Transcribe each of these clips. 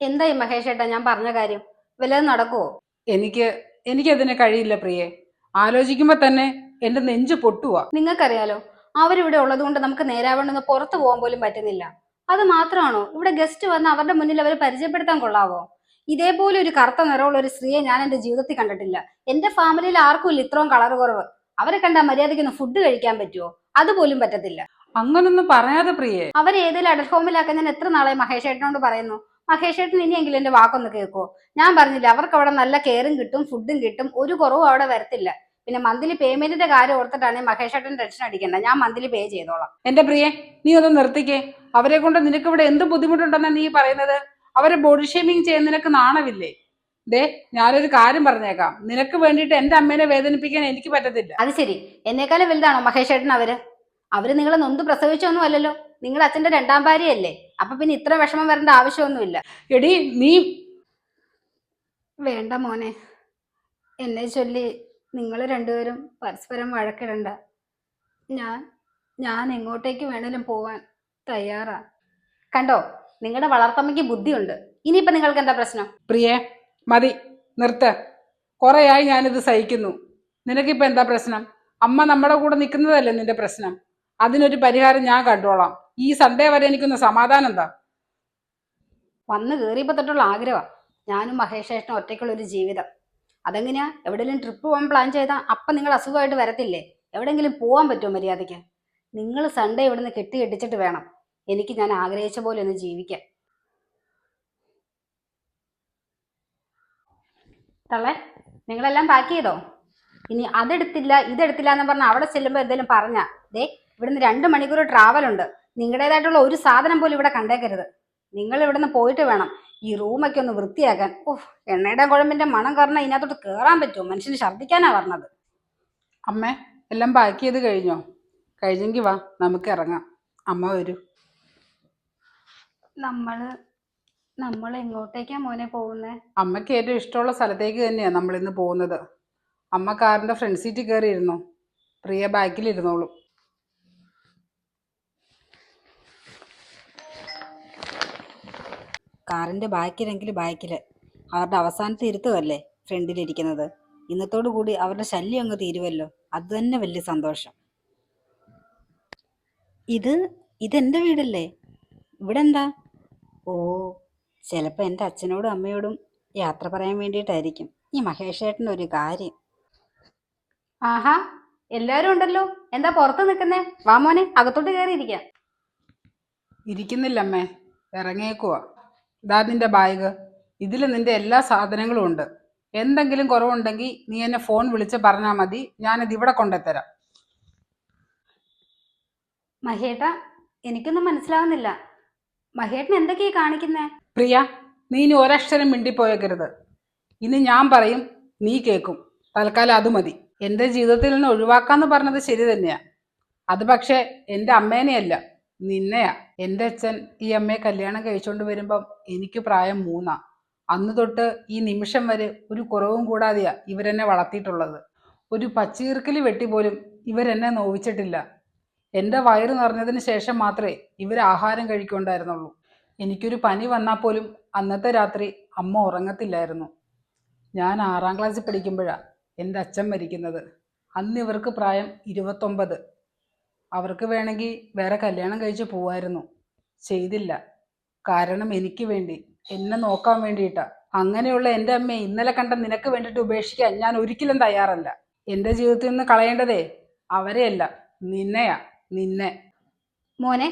എന്തായി മഹേഷ് ഏട്ടാ ഞാൻ പറഞ്ഞ കാര്യം വല്ലതും നടക്കുവോ? എനിക്ക് എനിക്കതിന് കഴിയില്ല പ്രിയെ. ആലോചിക്കുമ്പോ തന്നെ എന്റെ നെഞ്ച് പൊട്ടുവാ. നിങ്ങൾക്കറിയാലോ, അവരിവിടെ ഉള്ളത് കൊണ്ട് നമുക്ക് നേരാവണ്ണം പുറത്തു പോകാൻ പോലും പറ്റുന്നില്ല. അത് മാത്രമാണോ, ഇവിടെ ഗസ്റ്റ് വന്ന് അവരുടെ മുന്നിൽ അവരെ പരിചയപ്പെടുത്താൻ കൊള്ളാവോ? ഇതേപോലെ ഒരു കറുത്ത നിറമുള്ള ഒരു സ്ത്രീയെ ഞാൻ എന്റെ ജീവിതത്തിൽ കണ്ടിട്ടില്ല. എന്റെ ഫാമിലിയിൽ ആർക്കും ഇല്ല ഇത്രയും കളർ കുറവ്. അവരെ കണ്ടാൽ മര്യാദയ്ക്ക് ഫുഡ് കഴിക്കാൻ പറ്റുമോ? അതുപോലും പറ്റത്തില്ല. അങ്ങനൊന്നും പറയാതെ പ്രിയെ. അവരെ ഏതെങ്കിലും അഡൽട്ട് ഹോമിലാക്കാൻ ഞാൻ എത്ര നാളായി മഹേഷ് ഏട്ടനോട് പറയുന്നു. മഹേഷ് ഏട്ടൻ ഇനിയെങ്കിലും എന്റെ വാക്കൊന്ന് കേൾക്കുമോ? ഞാൻ പറഞ്ഞില്ല, അവർക്ക് അവിടെ നല്ല കെയറും കിട്ടും, ഫുഡും കിട്ടും, ഒരു കുറവും അവിടെ വരത്തില്ല. പിന്നെ മന്ത്ലി പേയ്മെന്റിന്റെ കാര്യം ഓർത്തിട്ടാണ് മഹേഷ് ഏട്ടൻ ടെൻഷൻ അടിക്കേണ്ട, ഞാൻ മന്ത്ലി പേ ചെയ്തോളാം. എന്റെ പ്രിയെ, നീ ഒന്ന് നിർത്തിക്കേ. അവരെ കൊണ്ട് നിനക്ക് ഇവിടെ എന്ത് ബുദ്ധിമുട്ടുണ്ടെന്നാ നീ പറയുന്നത്? അവരെ ബോഡി ഷേമിങ് ചെയ്യാൻ നിനക്ക് നാണമില്ലേ? ദേ, ഞാനൊരു കാര്യം പറഞ്ഞേക്കാം, നിനക്ക് വേണ്ടിയിട്ട് എന്റെ അമ്മേനെ വേദനിപ്പിക്കാൻ എനിക്ക് പറ്റത്തില്ല. അത് ശരി, എന്നെക്കാളും വലുതാണോ മഹേഷ് ഏട്ടൻ അവര് നിങ്ങളെ നൊന്ത് പ്രസവിച്ചൊന്നും അല്ലല്ലോ. നിങ്ങളുടെ അച്ഛന്റെ രണ്ടാം ഭാര്യയല്ലേ. അപ്പൊ പിന്നെ ഇത്ര വിഷമം വരേണ്ട ആവശ്യമൊന്നുമില്ല. എടി നീ വേണ്ട മോനെ, എന്നെ ചൊല്ലി നിങ്ങൾ രണ്ടുപേരും പരസ്പരം വഴക്കിടണ്ട. ഞാൻ ഞാൻ എങ്ങോട്ടേക്ക് വേണേലും പോവാൻ തയ്യാറാ. കണ്ടോ, നിങ്ങളുടെ വളർത്തമ്മയ്ക്ക് ബുദ്ധിയുണ്ട്. ഇനിയിപ്പൊ നിങ്ങൾക്ക് എന്താ പ്രശ്നം? പ്രിയെ, മതി, നിർത്ത്. കുറെയായി ഞാനിത് സഹിക്കുന്നു. നിനക്കിപ്പോ എന്താ പ്രശ്നം? അമ്മ നമ്മുടെ കൂടെ നിൽക്കുന്നതല്ലേ നിന്റെ പ്രശ്നം. അതിനൊരു പരിഹാരം ഞാൻ കണ്ടോളാം. ഈ സൺഡേ വരെ എനിക്കൊന്ന് സമാധാനം എന്താ? വന്ന് കയറിയപ്പോ തൊട്ടുള്ള ആഗ്രഹമാണ് ഞാനും മഹേഷ് ഏട്ടനും ഒറ്റയ്ക്കുള്ള ഒരു ജീവിതം. അതെങ്ങനെയാ? എവിടെയെങ്കിലും ട്രിപ്പ് പോകാൻ പ്ലാൻ ചെയ്താൽ അപ്പം നിങ്ങൾ അസുഖമായിട്ട് വരത്തില്ലേ? എവിടെയെങ്കിലും പോകാൻ പറ്റുമോ മര്യാദയ്ക്ക്? നിങ്ങൾ സൺഡേ ഇവിടുന്ന് കെട്ടിച്ചിട്ട് വേണം എനിക്ക് ഞാൻ ആഗ്രഹിച്ച പോലെ ഒന്ന് ജീവിക്കാൻ. തള്ളേ, നിങ്ങളെല്ലാം പാക്ക് ചെയ്തോ? ഇനി അതെടുത്തില്ല ഇതെടുത്തില്ല എന്ന് പറഞ്ഞാൽ അവിടെ ചെല്ലുമ്പോൾ എന്തെങ്കിലും പറഞ്ഞാ ദേ, ഇവിടുന്ന് 2 മണിക്കൂർ ട്രാവൽ ഉണ്ട്. നിങ്ങളുടേതായിട്ടുള്ള ഒരു സാധനം പോലും ഇവിടെ കണ്ടേക്കരുത്. നിങ്ങൾ ഇവിടുന്ന് പോയിട്ട് വേണം ഈ റൂമൊക്കെ ഒന്ന് വൃത്തിയാക്കാൻ. ഓഹ്, എണ്ണയുടെ കുഴമ്പിന്റെ മണം കാരണം ഇതിനകത്തോട്ട് കയറാൻ പറ്റുമോ? മനുഷ്യന് ഛർദ്ദിക്കാനാ പറഞ്ഞത്. അമ്മേ, എല്ലാം പാക്ക് ചെയ്ത് കഴിഞ്ഞോ? കഴിഞ്ഞെങ്കിൽ വാ, നമുക്ക് ഇറങ്ങാം. അമ്മ വരൂ. നമ്മൾ എങ്ങോട്ടേക്കാ മോനെ പോകുന്നേ? അമ്മയ്ക്ക് ഏറ്റവും ഇഷ്ടമുള്ള സ്ഥലത്തേക്ക് തന്നെയാണ് നമ്മൾ ഇന്ന് പോകുന്നത്. അമ്മ കാറിന്റെ ഫ്രണ്ട് സീറ്റിൽ കയറി ഇരുന്നോ, പ്രിയ ബാക്കിലിരുന്നോളൂ. കാറിന്റെ ബാക്കിലെങ്കിൽ ബാക്കില് അവരുടെ അവസാനത്തെ ഇരുത്തമല്ലേ ഫ്രണ്ടിലിരിക്കുന്നത്. ഇന്നത്തോടു കൂടി അവരുടെ ശല്യം അങ്ങ് തീരുവല്ലോ. അത് തന്നെ വലിയ സന്തോഷം. ഇതെന്റെ വീടല്ലേ? ഇവിടെ എന്താ? ഓ, ചിലപ്പോൾ എൻ്റെ അച്ഛനോടും അമ്മയോടും യാത്ര പറയാൻ വേണ്ടിയിട്ടായിരിക്കും. ഈ മഹേഷ് ഏട്ടൻ്റെ ഒരു കാര്യം. ആഹാ, എല്ലാരും ഉണ്ടല്ലോ. എന്താ പുറത്ത് നിൽക്കുന്നേ? വാ മോനെ, അകത്തോട്ട് കയറിയിരിക്കാം. ഇരിക്കുന്നില്ല അമ്മേ, ഇറങ്ങിയേക്കുവാ. ഇതാ നിന്റെ ബാഗ്. ഇതിൽ നിന്റെ എല്ലാ സാധനങ്ങളും ഉണ്ട്. എന്തെങ്കിലും കുറവുണ്ടെങ്കിൽ നീ എന്നെ ഫോൺ വിളിച്ച് പറഞ്ഞാൽ മതി, ഞാനത് ഇവിടെ കൊണ്ടെത്തരാം. മഹേട്ട, എനിക്കൊന്നും മനസ്സിലാവുന്നില്ല. മഹേട്ടൻ എന്തൊക്കെയാ കാണിക്കുന്നേ? പ്രിയ, നീ ഇനി ഒരക്ഷരം മിണ്ടിപ്പോയേക്കരുത്. ഇനി ഞാൻ പറയും, നീ കേൾക്കും. തൽക്കാലം അത് മതി. എൻ്റെ ജീവിതത്തിൽ നിന്ന് ഒഴിവാക്കാന്ന് പറഞ്ഞത് ശരി തന്നെയാ. അത് പക്ഷേ എൻ്റെ അമ്മേനെയല്ല, നിന്നെയാ. എൻ്റെ അച്ഛൻ ഈ അമ്മയെ കല്യാണം കഴിച്ചുകൊണ്ട് വരുമ്പം എനിക്ക് പ്രായം 3. അന്ന് തൊട്ട് ഈ നിമിഷം വരെ ഒരു കുറവും കൂടാതെയാ ഇവരെന്നെ വളർത്തിയിട്ടുള്ളത്. ഒരു പച്ചീർക്കലി വെട്ടി പോലും ഇവരെന്നെ നോവിച്ചിട്ടില്ല. എൻ്റെ വയറ് നിറഞ്ഞതിന് ശേഷം മാത്രമേ ഇവർ ആഹാരം കഴിക്കുന്നുണ്ടായിരുന്നുള്ളൂ. എനിക്കൊരു പനി വന്നാൽ പോലും അന്നത്തെ രാത്രി അമ്മ ഉറങ്ങത്തില്ലായിരുന്നു. ഞാൻ 6ാം ക്ലാസ്സിൽ പഠിക്കുമ്പോഴാണ് എൻ്റെ അച്ഛൻ മരിക്കുന്നത്. അന്ന് ഇവർക്ക് പ്രായം 29. അവർക്ക് വേണമെങ്കിൽ വേറെ കല്യാണം കഴിച്ച് പോവായിരുന്നു. ചെയ്തില്ല. കാരണം എനിക്ക് വേണ്ടി, എന്നെ നോക്കാൻ വേണ്ടിയിട്ടാ. അങ്ങനെയുള്ള എൻ്റെ അമ്മയെ ഇന്നലെ കണ്ട നിനക്ക് വേണ്ടിയിട്ട് ഉപേക്ഷിക്കാൻ ഞാൻ ഒരിക്കലും തയ്യാറല്ല. എൻ്റെ ജീവിതത്തിൽ നിന്ന് കളയേണ്ടതേ അവരെയല്ല, നിന്നെയാ, നിന്നെ. മോനെ,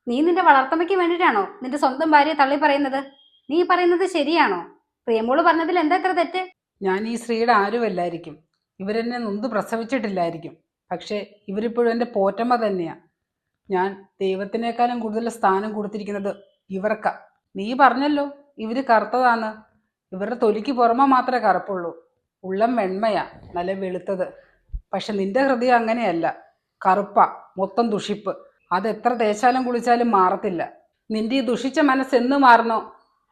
നീ നിന്റെ വളർത്തമ്മയ്ക്ക് വേണ്ടിയിട്ടാണോ നിന്റെ സ്വന്തം ഭാര്യയെ തള്ളി പറയുന്നത്? നീ പറയുന്നത് ശരിയാണോ? പ്രിയമോള് പറഞ്ഞതിൽ എന്താ ഇത്ര തെറ്റ്? ഞാൻ ഈ സ്ത്രീയുടെ ആരുമല്ലായിരിക്കും. ഇവരെന്നെ നൊന്ത് പ്രസവിച്ചിട്ടില്ലായിരിക്കും. പക്ഷേ ഇവരിപ്പോഴും എൻ്റെ പോറ്റമ്മ തന്നെയാ. ഞാൻ ദൈവത്തിനേക്കാളും കൂടുതൽ സ്ഥാനം കൊടുത്തിരിക്കുന്നത് ഇവർക്കാ. നീ പറഞ്ഞല്ലോ ഇവര് കറുത്തതാന്ന്. ഇവരുടെ തൊലിക്ക് പുറമെ മാത്രമേ കറുപ്പുള്ളൂ. ഉള്ളം വെണ്മയാ, നല്ല വെളുത്തത്. പക്ഷെ നിന്റെ ഹൃദയം അങ്ങനെയല്ല, കറുപ്പ, മൊത്തം ദുഷിപ്പ്. അതെത്ര തേച്ചാലും കുളിച്ചാലും മാറത്തില്ല. നിന്റെ ഈ ദുഷിച്ച മനസ്സെന്ന് മാറണോ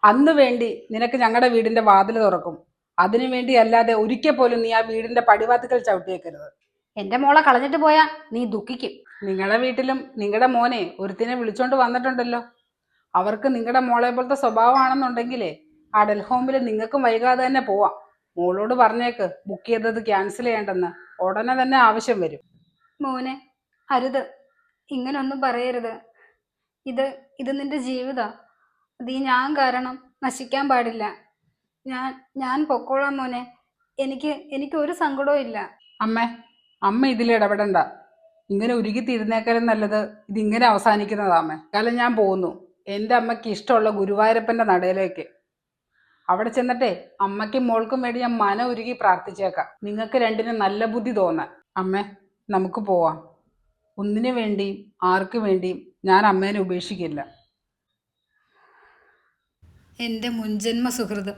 അന്ന് വേണ്ടി നിനക്ക് ഞങ്ങളുടെ വീടിന്റെ വാതിൽ തുറക്കും. അതിനു വേണ്ടി അല്ലാതെ ഒരിക്കൽ പോലും നീ ആ വീടിന്റെ പടിവാതിക്കൽ ചവിട്ടിയേക്കരുത്. എന്റെ മോളെ കളഞ്ഞിട്ട് പോയാ നീ ദുഃഖിക്കും. നിങ്ങളുടെ വീട്ടിലും നിങ്ങളുടെ മോനെ ഒരുത്തിനെ വിളിച്ചോണ്ട് വന്നിട്ടുണ്ടല്ലോ. അവർക്ക് നിങ്ങളുടെ മോളെ പോലത്തെ സ്വഭാവമാണെന്നുണ്ടെങ്കിലേ ആ ഡെൽ ഹോമിൽ നിങ്ങൾക്കും വൈകാതെ തന്നെ പോവാം. മോളോട് പറഞ്ഞേക്ക് ബുക്ക് ചെയ്തത് ക്യാൻസൽ ചെയ്യേണ്ടെന്ന്. ഉടനെ തന്നെ ആവശ്യം വരും. മോനെ, അരുത്, ഇങ്ങനൊന്നും പറയരുത്. ഇത് ഇത് നിന്റെ ജീവിതാ. അത് ഈ ഞാൻ കാരണം നശിക്കാൻ പാടില്ല. ഞാൻ പൊക്കോളാം മോനെ. എനിക്ക് ഒരു സങ്കടവും ഇല്ല. അമ്മ ഇതിൽ ഇടപെടണ്ട. ഇങ്ങനെ ഉരുകിത്തിരുന്നേക്കാളും നല്ലത് ഇതിങ്ങനെ അവസാനിക്കുന്നതാമ്മേ. കാലം ഞാൻ പോകുന്നു എൻ്റെ അമ്മയ്ക്ക് ഇഷ്ടമുള്ള ഗുരുവായൂരപ്പൻ്റെ നടയിലേക്ക്. അവിടെ ചെന്നിട്ടേ അമ്മയ്ക്കും മോൾക്കും വേണ്ടി ഞാൻ മനം ഉരുകി പ്രാർത്ഥിച്ചേക്കാം. നിങ്ങൾക്ക് രണ്ടിനും നല്ല ബുദ്ധി തോന്നാൻ. അമ്മേ, നമുക്ക് പോവാം. ഒന്നിനു വേണ്ടിയും ആർക്കു വേണ്ടിയും ഞാൻ അമ്മേനെ ഉപേക്ഷിക്കില്ല. എൻ്റെ മുൻജന്മ സുഹൃതം.